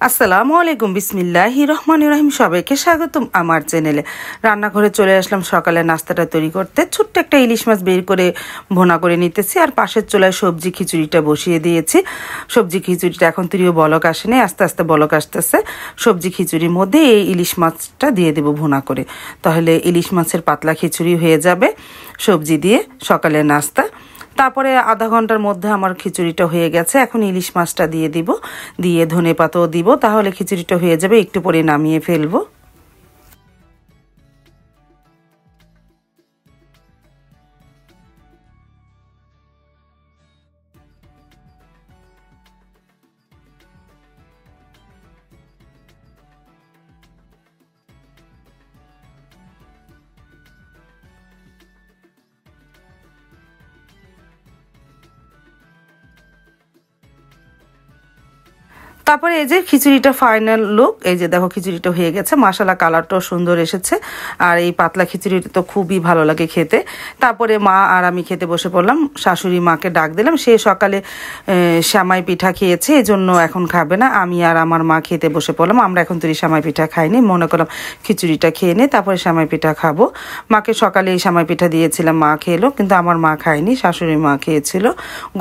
আসসালামু আলাইকুম, বিসমিল্লাহির রহমানির রহিম। সবাইকে স্বাগতম আমার চ্যানেলে। রান্নাঘরে চলে আসলাম সকালে নাস্তাটা তৈরি করতে। ছোট্ট একটা ইলিশ মাছ বের করে ভুনা করে নিতেছি, আর পাশের চুলায় সবজি খিচুড়িটা বসিয়ে দিয়েছি। সবজি খিচুড়িটা এখন তৈরিও বলক আসেনি, আস্তে আস্তে বলক আসতেছে। সবজি খিচুড়ির মধ্যে এই ইলিশ মাছটা দিয়ে দেবো ভুনা করে, তাহলে ইলিশ মাছের পাতলা খিচুড়ি হয়ে যাবে সবজি দিয়ে সকালের নাস্তা। তারপরে আধা ঘন্টার মধ্যে আমার খিচুড়িটা হয়ে গেছে। এখন ইলিশ মাছটা দিয়ে দিব, দিয়ে ধনেপাতাও দিব, তাহলে খিচুড়িটা হয়ে যাবে। একটু পরে নামিয়ে ফেলবো। তারপরে এই যে খিচুড়িটা ফাইনাল লুক, এই যে দেখো খিচুড়িটা হয়ে গেছে, মাশাআল্লাহ কালারটাও সুন্দর এসেছে। আর এই পাতলা খিচুড়িটা তো খুবই ভালো লাগে খেতে। তারপরে মা আর আমি খেতে বসে পড়লাম। শাশুড়ি মাকে ডাক দিলাম, সে সকালে সেমাই পিঠা খেয়েছে, এই জন্য এখন খাবে না। আমি আর আমার মা খেতে বসে পড়লাম। আমরা এখন তৈরি সেমাই পিঠা খাইনি, মনে করলাম খিচুড়িটা খেয়ে নে তারপরে সেমাই পিঠা খাবো। মাকে সকালে এই সেমাই পিঠা দিয়েছিলাম, মা খেলো, কিন্তু আমার মা খায়নি, শাশুড়ি মা খেয়েছিল।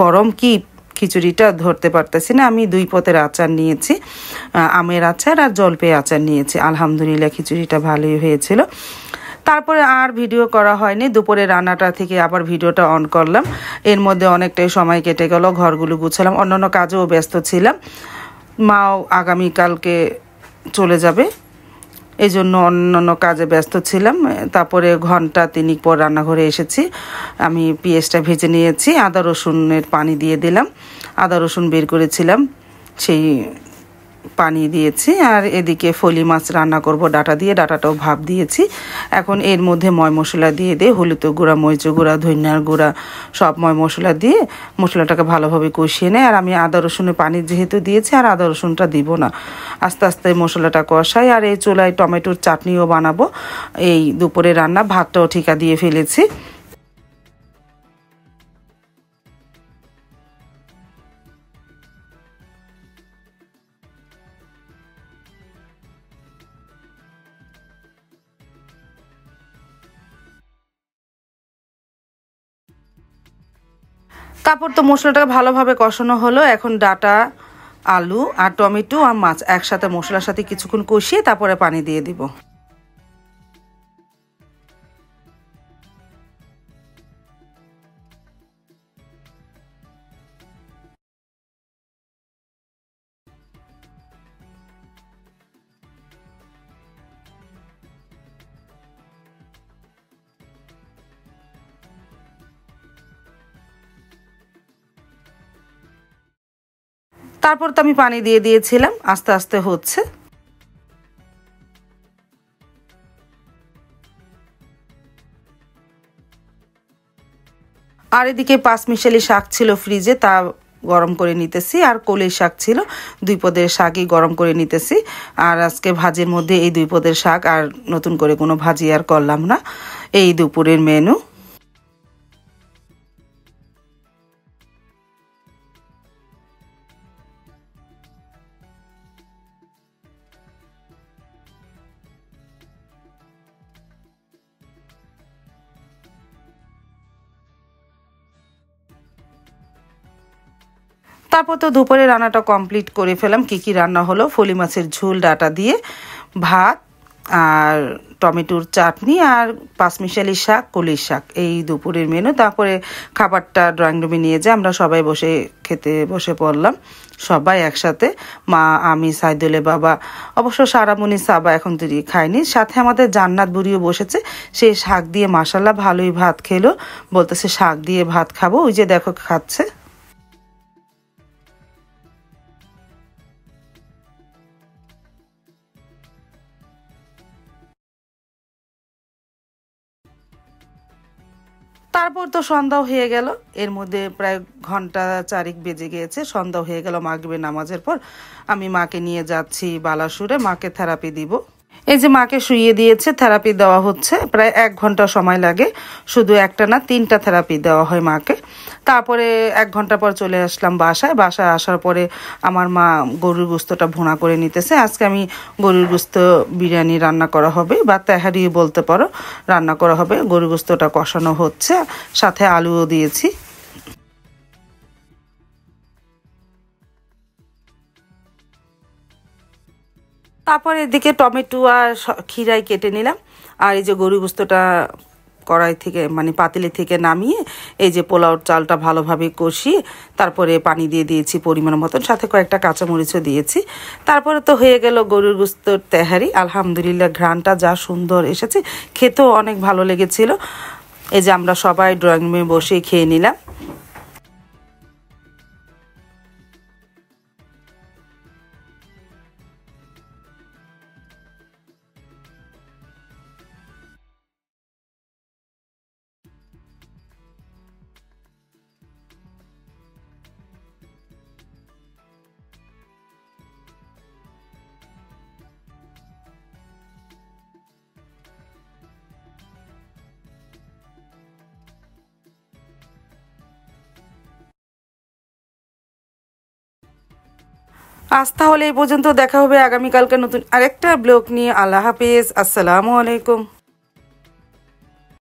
গরম কি খিচুড়িটা ধরতে পারতেছি না। আমি দুই পদের আচার নিয়েছি, আমের আচার আর জলপাই আচার নিয়েছি। আলহামদুলিল্লাহ খিচুড়িটা ভালোই হয়েছিল। তারপরে আর ভিডিও করা হয়নি। দুপুরে রান্নাটা থেকে আবার ভিডিওটা অন করলাম। এর মধ্যে অনেকটাই সময় কেটে গেল, ঘরগুলো গুছালাম, অন্যান্য কাজেও ব্যস্ত ছিলাম। মাও আগামীকালকে চলে যাবে, এই জন্য অন্যান্য কাজে ব্যস্ত ছিলাম। তারপরে ঘন্টা তিনিক পর রান্নাঘরে এসেছি। আমি পেঁয়াজটা ভেজে নিয়েছি, আদা রসুনের পানি দিয়ে দিলাম। আদা রসুন বের করেছিলাম, সেই পানি দিয়েছি। আর এদিকে ফলি মাছ রান্না করব ডাটা দিয়ে, ডাটাটাও ভাপ দিয়েছি। এখন এর মধ্যে ময় মশলা দিয়ে দিয়ে হলুদ গুঁড়া, মরিচ গুঁড়া, ধনিয়ার গুঁড়া, সব ময় মশলা দিয়ে মশলাটাকে ভালোভাবে কষিয়ে নেয়। আর আমি আদা রসুনের পানি যেহেতু দিয়েছি, আর আদা রসুনটা দিব না, আস্তে আস্তে মশলাটা কষাই। আর এই চুলায় টমেটোর চাটনিও বানাবো। এই দুপুরে রান্না, ভাতটাও ঠিকা দিয়ে ফেলেছি। তারপর তো মশলাটা ভালোভাবে কষানো হলো। এখন ডাটা, আলু আর টমেটো আর মাছ একসাথে মশলার সাথে কিছুক্ষণ কষিয়ে তারপরে পানি দিয়ে দিব। তারপর তো আমি পানি দিয়ে দিয়েছিলাম, আস্তে আস্তে হচ্ছে। আর এদিকে পাঁচমিশালি শাক ছিল ফ্রিজে, তা গরম করে নিতেছি। আর কলই শাক ছিল, দুই পদের শাকই গরম করে নিতেছি। আর আজকে ভাজির মধ্যে এই দুই পদের শাক, আর নতুন করে কোনো ভাজি আর করলাম না। এই দুপুরের মেনু। তারপর তো দুপুরে রান্নাটা কমপ্লিট করে ফেলাম। কি কি রান্না হলো? ফলি মাছের ঝোল ডাটা দিয়ে, ভাত আর টমেটোর চাটনি আর পাঁচমিশালি শাক, কলির শাক, এই দুপুরের মেনু। তারপরে খাবারটা ড্রয়িং রুমে নিয়ে যাই, আমরা সবাই বসে খেতে বসে পড়লাম, সবাই একসাথে। মা, আমি, সাইদুলে বাবা, অবশ্য সারামণি সাবা এখন তৈরি খায়নি। সাথে আমাদের জান্নাত বুড়িও বসেছে, সে শাক দিয়ে মাশাল্লাহ ভালোই ভাত খেলো, বলতেছে শাক দিয়ে ভাত খাবো। ওই যে দেখো খাচ্ছে। তারপর তো সন্ধ্যাও হয়ে গেল, এর মধ্যে প্রায় ঘন্টা চারেক বেজে গিয়েছে, সন্ধ্যা হয়ে গেল মাগরিবের নামাজের পর। আমি মাকে নিয়ে যাচ্ছি বালাসুরে, মাকে থেরাপি দিব। এই যে মাকে শুইয়ে দিয়েছে, থেরাপি দেওয়া হচ্ছে, প্রায় 1 ঘন্টা সময় লাগে। শুধু একটা না 3টা থেরাপি দেওয়া হয় মাকে। তারপরে 1 ঘন্টা পর চলে আসলাম বাসায়। বাসায় আসার পরে আমার মা গরুর গোস্তটা ভুনা করে নিতেছে। আজকে আমি গরুর গোস্ত বিরিয়ানি রান্না করা হবে, বা তেহারি বলতে পারো, রান্না করা হবে। গরুর গোস্তটা কষানো হচ্ছে, সাথে আলুও দিয়েছি। তারপর এদিকে টমেটো আর খিরাই কেটে নিলাম। আর এই যে গরু গোস্তটা কড়াই থেকে মানে পাতিলে থেকে নামিয়ে এই যে পোলাও চালটা ভালোভাবে কষিয়ে তারপরে পানি দিয়ে দিয়েছি পরিমাণ মতন, সাথে কয়েকটা কাঁচামরিচও দিয়েছি। তারপরে তো হয়ে গেল গরুর গোস্তর তেহারি। আলহামদুলিল্লাহ, ঘ্রাণটা যা সুন্দর এসেছে, খেতেও অনেক ভালো লেগেছিল। এই যে আমরা সবাই ড্রয়িং রুমে বসে খেয়ে নিলাম। আজ তাহলে এই পর্যন্ত, দেখা হবে আগামীকালকে নতুন আরেকটা ব্লগ নিয়ে। আল্লাহ হাফেজ, আসসালামু আলাইকুম।